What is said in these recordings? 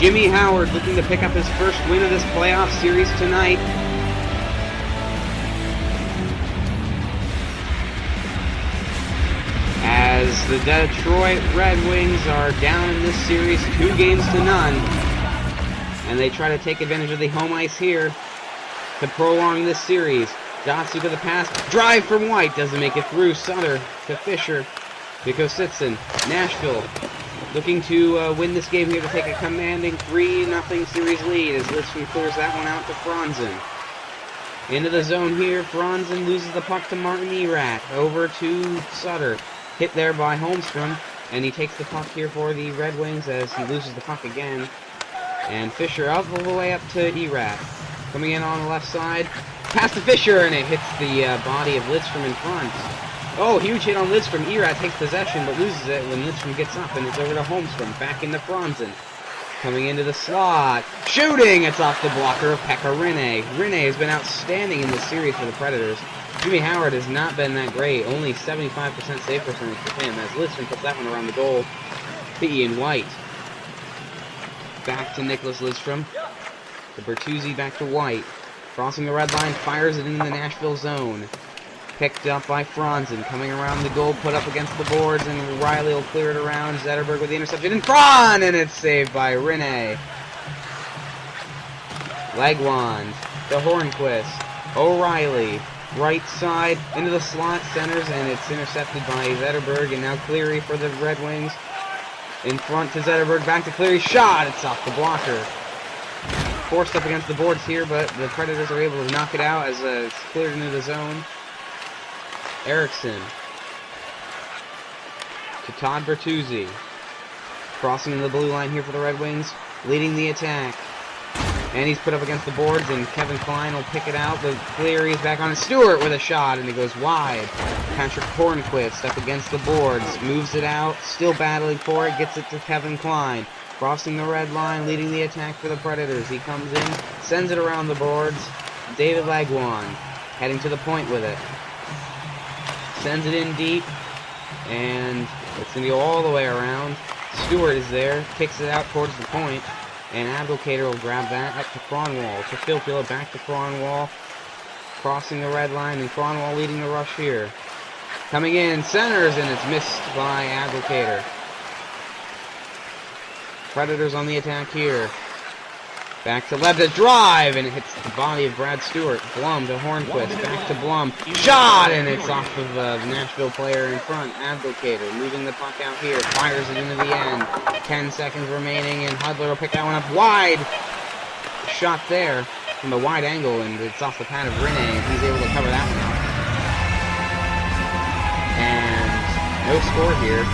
Jimmy Howard looking to pick up his first win of this playoff series tonight. As the Detroit Red Wings are down in this series 2-0, and they try to take advantage of the home ice here to prolong this series. Datsyuk to the pass, drive from White, doesn't make it through. Sutter to Fisher to Kositsin. Nashville looking to win this game here to take a commanding 3-0 series lead as Lidstrom clears that one out to Franzen. Into the zone here, Franzen loses the puck to Martin Erat. Over to Sutter. Hit there by Holmstrom, and he takes the puck here for the Red Wings as he loses the puck again. And Fisher all the way up to Erat. Coming in on the left side, pass to Fisher, and it hits the body of Lidstrom in front. Oh, huge hit on Lidstrom. Erat takes possession, but loses it when Lidstrom gets up, and it's over to Holmstrom. Back into Franzen. Coming into the slot. Shooting! It's off the blocker of Pekka Rinne. Rinne has been outstanding in this series for the Predators. Jimmy Howard has not been that great. Only 75% save percentage for him, as Lidstrom puts that one around the goal to Ian White. Back to Nicholas Lidstrom. To Bertuzzi, back to White. Crossing the red line, fires it in the Nashville zone. Picked up by Franzen, coming around the goal, put up against the boards, and Riley will clear it around. Zetterberg with the interception in front, and it's saved by Rinne. Legwand to Hornquist. O'Reilly, right side, into the slot, centers, and it's intercepted by Zetterberg, and now Cleary for the Red Wings. In front to Zetterberg, back to Cleary, shot! It's off the blocker. Forced up against the boards here, but the Predators are able to knock it out as it's cleared into the zone. Eriksson to Todd Bertuzzi. Crossing the blue line here for the Red Wings, leading the attack. And he's put up against the boards, and Kevin Klein will pick it out, but Cleary is back on Stewart with a shot, and it goes wide. Patrick Hornquist up against the boards, moves it out, still battling for it, gets it to Kevin Klein. Crossing the red line, leading the attack for the Predators. He comes in, sends it around the boards. David Legwand heading to the point with it. Sends it in deep, and it's going to go all the way around. Stewart is there, kicks it out towards the point, and Abdelkader will grab that up to Cronwall. To Filppula, back to Cronwall, crossing the red line, and Cronwall leading the rush here. Coming in, centers, and it's missed by Abdelkader. Predators on the attack here. Back to Leb to drive, and it hits the body of Brad Stewart. Blum to Hornquist, back to Blum. Shot, and it's off of the Nashville player in front. Abdelkader moving the puck out here. Fires it into the end. 10 seconds remaining, and Hudler will pick that one up wide. Shot there from a wide angle, and it's off the pad of Rinne, and he's able to cover that one up. And no score here.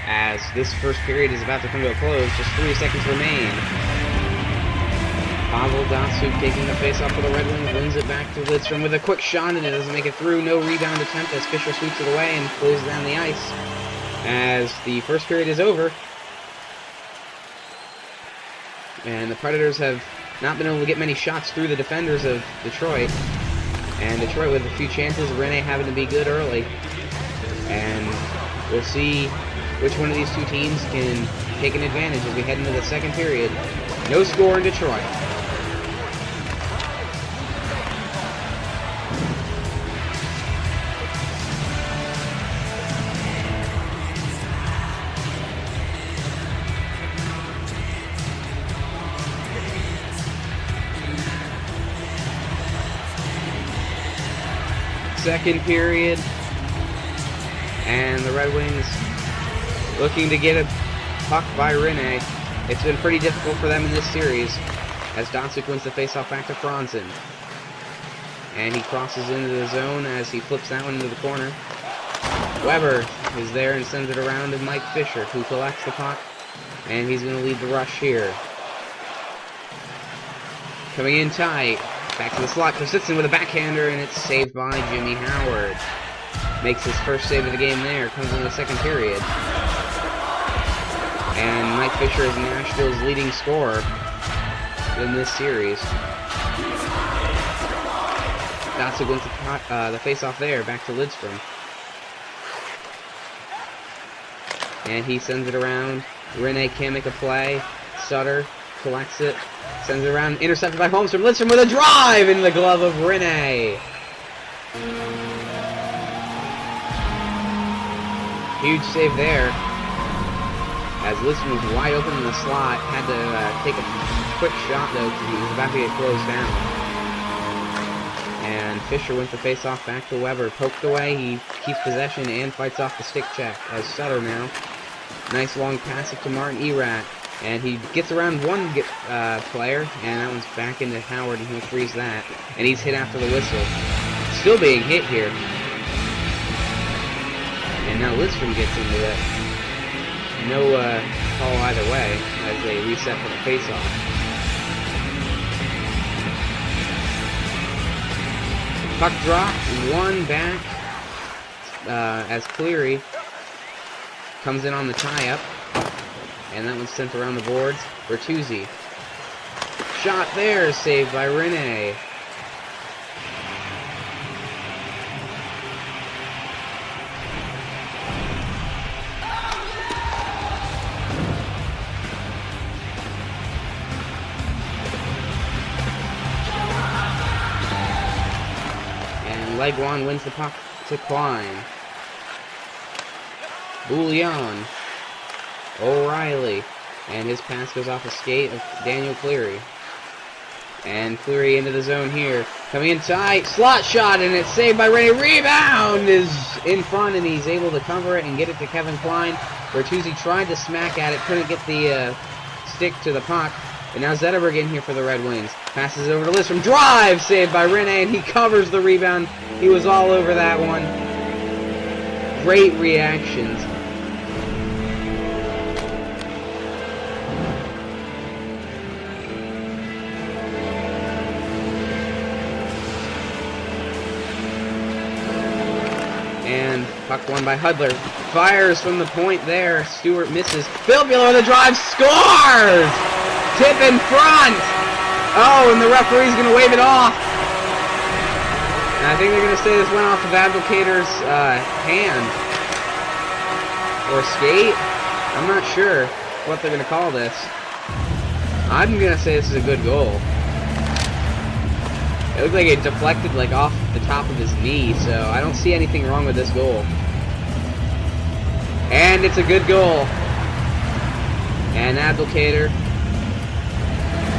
As this first period is about to come to a close, just 3 seconds remain. Pavel Datsyuk taking the face off for the Red Wings, wins it back to Lidstrom with a quick shot, and it doesn't make it through. No rebound attempt as Fisher sweeps it away and closes down the ice. As the first period is over, and the Predators have not been able to get many shots through the defenders of Detroit. And Detroit with a few chances, Rinne having to be good early. And we'll see which one of these two teams can take an advantage as we head into the second period. No score in Detroit. Second period, and the Red Wings looking to get a puck by Rinne. It's been pretty difficult for them in this series as Datsyuk wins the faceoff back to Franzen. And he crosses into the zone as he flips that one into the corner. Weber is there and sends it around to Mike Fisher, who collects the puck, and he's going to lead the rush here. Coming in tight, back to the slot, Kositsin with a backhander, and it's saved by Jimmy Howard. Makes his first save of the game there, comes in the second period. And Mike Fisher is Nashville's leading scorer in this series. Datsyuk wins the face-off there, back to Lidstrom. and he sends it around. Rene can't make a play. Sutter collects it, sends it around, intercepted by Holmstrom. Lidstrom with a drive in the glove of Rene. Huge save there, as Lidstrom was wide open in the slot. Had to take a quick shot though, because he was about to get closed down. And Fisher wins the face-off back to Weber. Poked away, he keeps possession and fights off the stick check as Sutter now. Nice long pass up to Martin Erat. And he gets around one player, and that one's back into Howard, and he'll freeze that. And he's hit after the whistle. Still being hit here. And now Lidstrom gets into it. No call either way as they reset for the face-off. Puck drop, one back as Cleary comes in on the tie-up. And that one's sent around the boards. Bertuzzi. Shot there, saved by Rene. And Leguan wins the puck to Klein. Bouillon. O'Reilly, and his pass goes off the skate of Daniel Cleary. And Cleary into the zone here. Coming in tight, slot shot, and it's saved by Ray. Rebound is in front, and he's able to cover it and get it to Kevin Klein. Bertuzzi tried to smack at it, couldn't get the stick to the puck. And now Zetterberg in here for the Red Wings. Passes it over to Lidstrom. Drive saved by Rene, and he covers the rebound. He was all over that one. Great reactions. And puck won by Hudler. Fires from the point there. Stewart misses. Filppula with a drive. Scores! Tip in front! Oh, and the referee's going to wave it off. And I think they're going to say this went off of Abdelkader's hand. Or skate. I'm not sure what they're going to call this. I'm going to say this is a good goal. It looked like it deflected like off the top of his knee, so I don't see anything wrong with this goal. And it's a good goal. And Abdelkader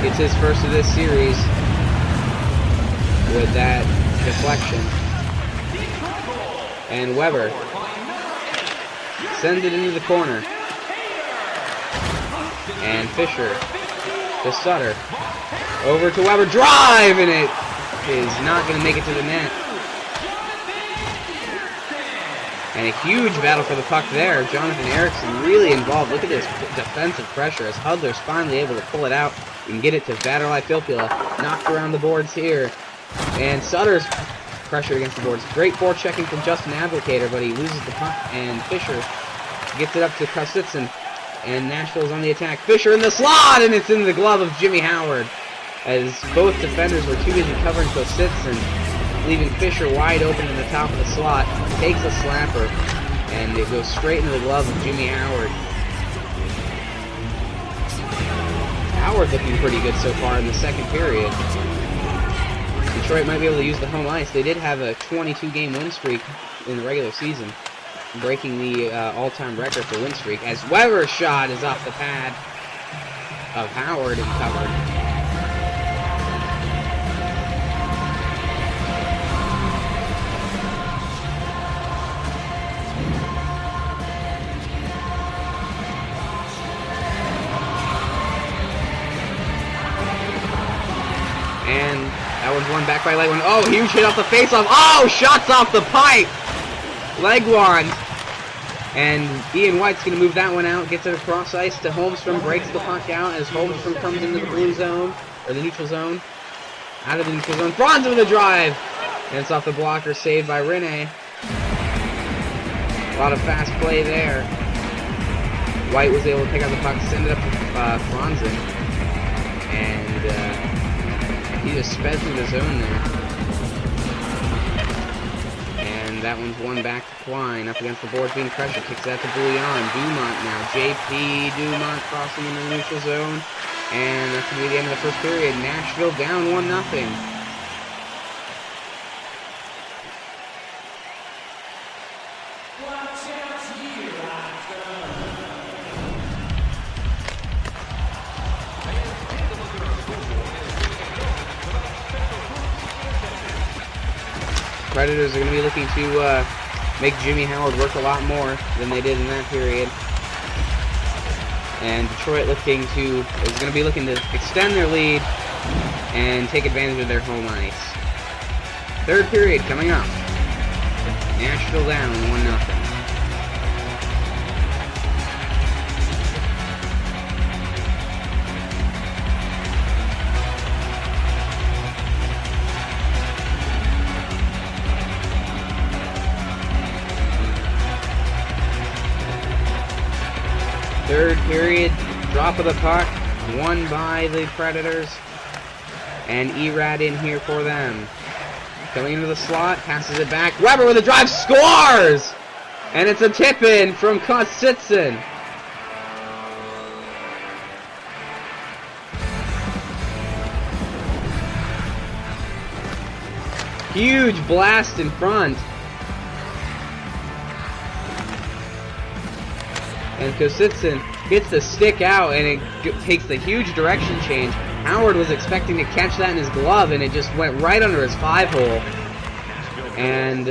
gets his first of this series with that deflection. And Weber sends it into the corner. And Fisher to Sutter. Over to Weber. Drive! And it is not going to make it to the net. And a huge battle for the puck there. Jonathan Eriksson really involved. Look at this defensive pressure as Hudler's finally able to pull it out and get it to Vaderlei Filppula. Knocked around the boards here. And Sutter's pressure against the boards. Great forechecking from Justin Abdelkader, but he loses the puck. And Fisher gets it up to Kostitsyn. And Nashville's on the attack. Fisher in the slot, and it's in the glove of Jimmy Howard. As both defenders were too busy covering Kostitsyn, leaving Fisher wide open in the top of the slot. Takes a slapper, and it goes straight into the glove of Jimmy Howard. Howard looking pretty good so far in the second period. Detroit might be able to use the home ice. They did have a 22-game win streak in the regular season, breaking the all-time record for win streak, as Weber's shot is off the pad of Howard and covered. And that one's won back by Leguan. Oh, huge hit off the faceoff. Oh, shots off the pipe. Leguan. And Ian White's going to move that one out. Gets it across ice to Holmstrom. Breaks the puck out as Holmstrom comes into the blue zone. Or the neutral zone. Out of the neutral zone. Franz with a drive. And it's off the blocker. Saved by Rene. A lot of fast play there. White was able to pick up the puck. Send it up to Franzen. And he just sped through the zone there. And that one's won back to Klein. Up against the boards, being pressured. Kicks that to Bouillon. Dumont now. JP Dumont crossing in the neutral zone. And that's going to be the end of the first period. Nashville down 1-0. Predators are going to be looking to make Jimmy Howard work a lot more than they did in that period. And Detroit is going to be looking to extend their lead and take advantage of their home ice. Third period coming up. Nashville down 1-0. Third period, drop of the puck, won by the Predators, and Erad in here for them. Coming into the slot, passes it back, Weber with a drive, scores! And it's a tip-in from Kositsyn. Huge blast in front. And Kositsyn hits the stick out, and it takes the huge direction change. Howard was expecting to catch that in his glove, and it just went right under his 5-hole. And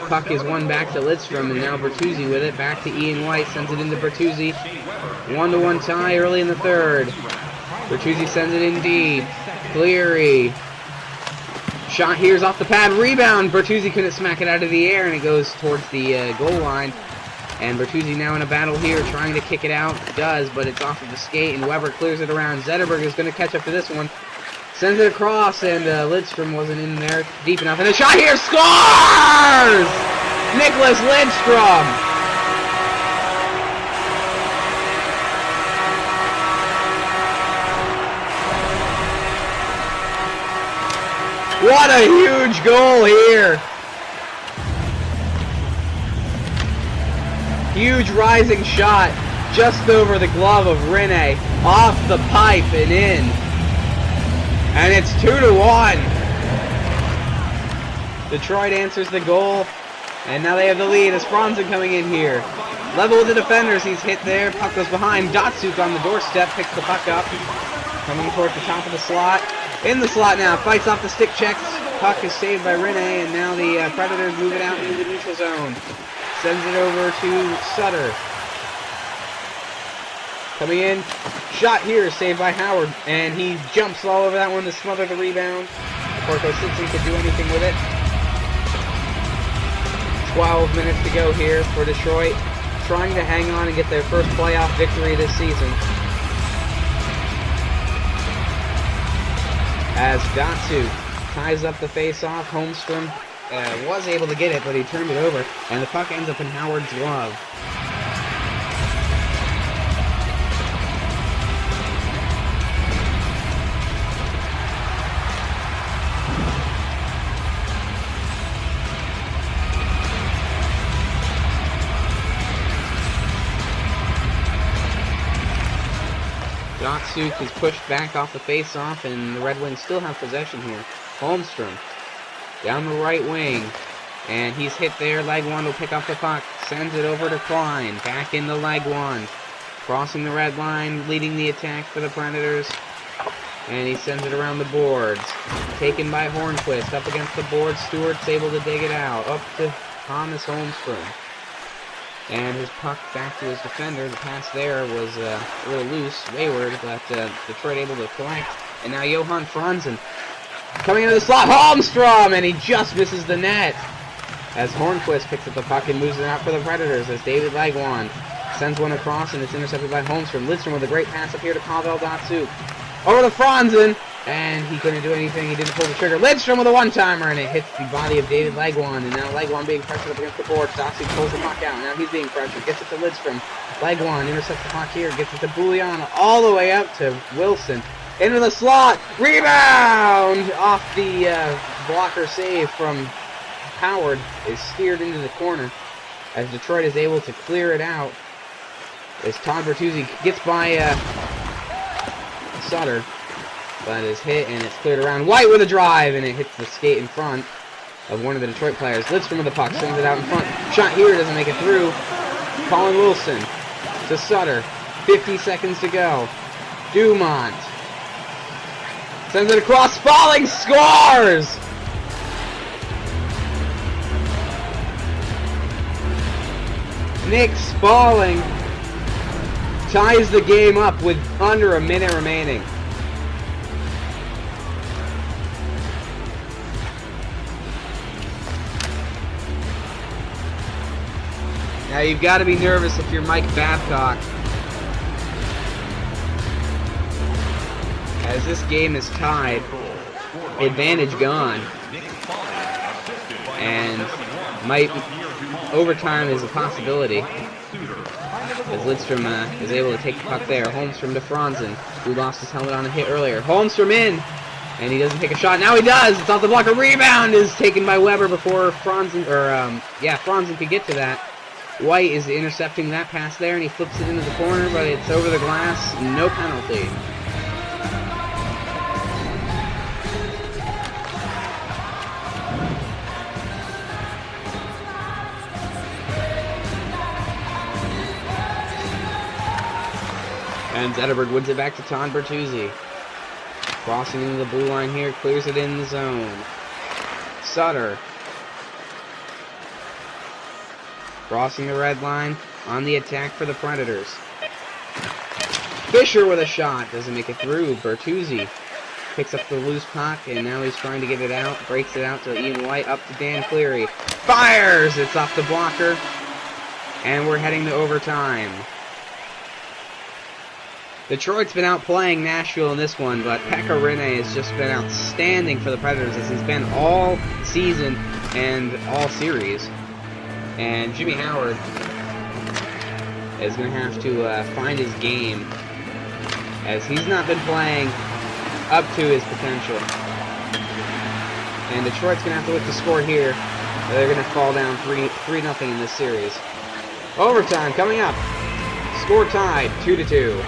puck is won back to Lidstrom, and now Bertuzzi with it. Back to Ian White, sends it into Bertuzzi. 1-1 tie early in the third. Bertuzzi sends it in deep. Cleary. Shot here's off the pad. Rebound. Bertuzzi couldn't smack it out of the air, and it goes towards the goal line. And Bertuzzi now in a battle here, trying to kick it out. Does, but it's off of the skate, and Weber clears it around. Zetterberg is going to catch up to this one. Sends it across, and Lidstrom wasn't in there deep enough. And a shot here, scores! Nicholas Lidstrom! What a huge goal here! Huge rising shot just over the glove of Rene, off the pipe and in. And it's 2-1. Detroit answers the goal, and now they have the lead as Franzen coming in here. Level with the defenders, he's hit there, puck goes behind. Datsuk on the doorstep, picks the puck up. Coming towards the top of the slot. In the slot now, fights off the stick checks. Puck is saved by Rene, and now the Predators move it out into the neutral zone. Sends it over to Sutter. Coming in. Shot here, saved by Howard. And he jumps all over that one to smother the rebound. Before Kositsyn could do anything with it. 12 minutes to go here for Detroit. Trying to hang on and get their first playoff victory this season. As Datsu ties up the face-off, Holmstrom was able to get it, but he turned it over, and the puck ends up in Howard's glove. Datsuk is pushed back off the face-off, and the Red Wings still have possession here. Holmstrom down the right wing, and he's hit there. Legwand will pick up the puck, sends it over to Klein, back into Legwand, crossing the red line, leading the attack for the Predators, and he sends it around the boards. Taken by Hornquist, up against the board. Stewart's able to dig it out, up to Thomas Holmstrom, and his puck back to his defender. The pass there was a little loose, wayward, but Detroit able to collect, and now Johan Franzen coming into the slot, Holmstrom, and he just misses the net. As Hornquist picks up the puck and moves it out for the Predators, as David Legwand sends one across, and it's intercepted by Holmstrom. Lidstrom with a great pass up here to Pavel Datsuk. Over to Franzen, and he couldn't do anything. He didn't pull the trigger. Lidstrom with a one-timer, and it hits the body of David Legwand, and now Legwand being pressured up against the board. Datsuk pulls the puck out. Now he's being pressured. Gets it to Lidstrom. Legwand intercepts the puck here. Gets it to Bouillon all the way up to Wilson. Into the slot, rebound off the blocker save from Howard is steered into the corner as Detroit is able to clear it out. As Todd Bertuzzi gets by Sutter, but is hit and it's cleared around. White with a drive, and it hits the skate in front of one of the Detroit players. Lidstrom with the puck, sends it out in front. Shot here, doesn't make it through. Colin Wilson to Sutter. 50 seconds to go. Dumont sends it across. Spalling scores! Nick Spalling ties the game up with under a minute remaining. Now you've got to be nervous if you're Mike Babcock, as this game is tied, advantage gone, and overtime is a possibility, as Lidstrom is able to take the puck there. Holmstrom to Franzen, who lost his helmet on a hit earlier. Holmstrom in, and he doesn't take a shot. Now he does! It's off the block. A rebound is taken by Weber before Franzen, Franzen could get to that. White is intercepting that pass there, and he flips it into the corner, but it's over the glass. No penalty. And Zetterberg wins it back to Todd Bertuzzi. Crossing into the blue line here, clears it in the zone. Sutter. Crossing the red line on the attack for the Predators. Fisher with a shot, doesn't make it through. Bertuzzi picks up the loose puck, and now he's trying to get it out. Breaks it out to Ian White, up to Dan Cleary. Fires! It's off the blocker, and we're heading to overtime. Detroit's been outplaying Nashville in this one, but Pekka Rinne has just been outstanding for the Predators, as he's been all season and all series. And Jimmy Howard is going to have to find his game, as he's not been playing up to his potential. And Detroit's going to have to look to score here. They're going to fall down 3-0 in this series. Overtime coming up. Score tied, 2-2.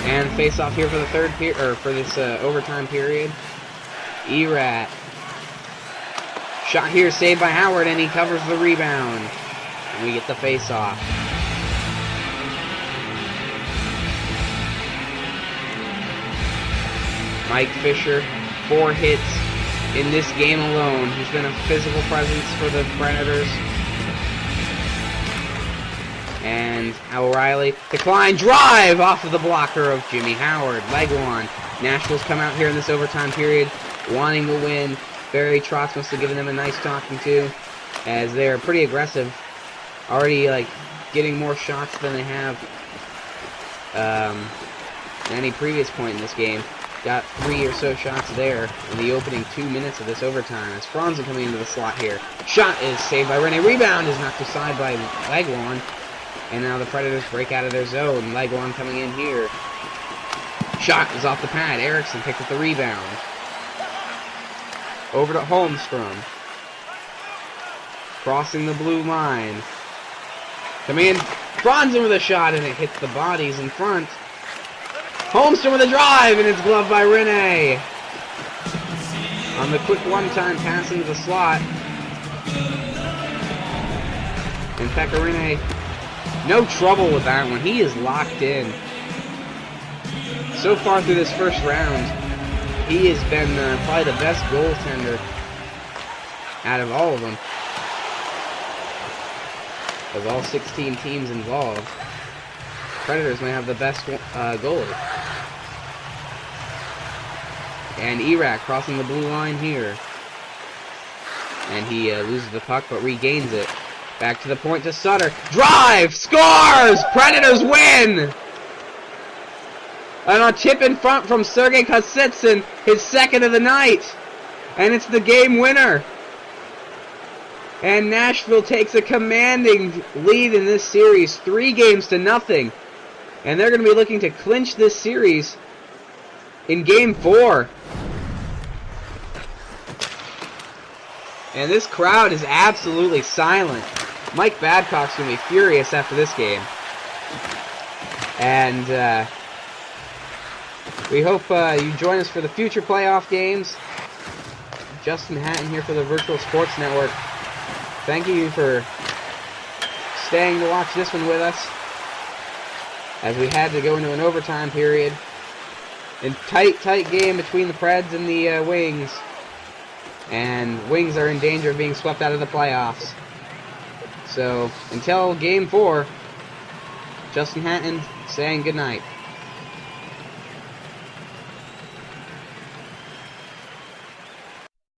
And face off here for the third period, or for this overtime period. Erat. Shot here, saved by Howard, and he covers the rebound. And we get the face off. Mike Fisher, 4 hits in this game alone. He's been a physical presence for the Predators. And O'Reilly, decline, drive off of the blocker of Jimmy Howard. Leg one. Nashville's come out here in this overtime period wanting to win. Barry Trotz must have given them a nice talking to, as they're pretty aggressive. Already, getting more shots than they have at any previous point in this game. Got 3 or so shots there in the opening 2 minutes of this overtime. As Franzen coming into the slot here. Shot is saved by Rinne. Rebound is knocked aside by Legwand. And now the Predators break out of their zone. Legwand coming in here. Shot is off the pad. Erickson picked up the rebound. Over to Holmstrom. Crossing the blue line. Coming in. Franzen with a shot, and it hits the bodies in front. Holmstrom with a drive, and it's gloved by Rinne. On the quick one-time pass into the slot. And Pekka Rinne, no trouble with that one. He is locked in. So far through this first round, he has been probably the best goaltender out of all of them. Of all 16 teams involved, Predators may have the best goalie. And Iraq crossing the blue line here. And he loses the puck, but regains it. Back to the point to Sutter. Drive! Scores! Predators win! And a tip in front from Sergei Kositsyn, his second of the night. And it's the game winner. And Nashville takes a commanding lead in this series, 3-0. And they're going to be looking to clinch this series in Game 4. And this crowd is absolutely silent. Mike Babcock's going to be furious after this game. And we hope you join us for the future playoff games. JHatin here for the Virtual Sports Network. Thank you for staying to watch this one with us, as we had to go into an overtime period. In tight game between the Preds and the Wings. And Wings are in danger of being swept out of the playoffs. So, until Game 4, JHatin saying goodnight.